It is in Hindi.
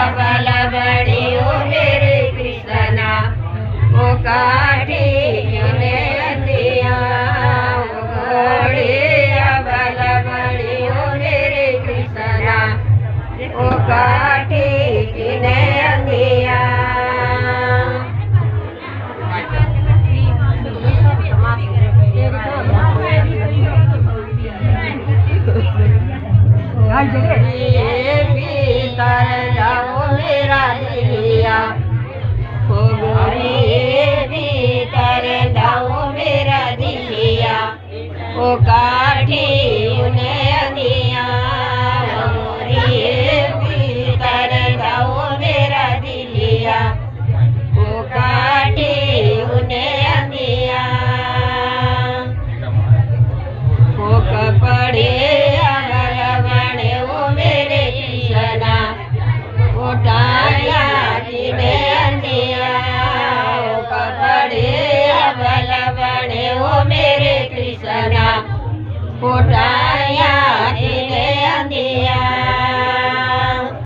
अबल बड़ियो मेरे कृष्णा ओ काठी किने अंधिया ओ घोड़े अबल बड़ियो मेरे कृष्णा ओ काठी किने अंधिया। भीतर जाओ मेरा दिलिया हो गोरी भीतर जाओ मेरा दिलिया ओ काठी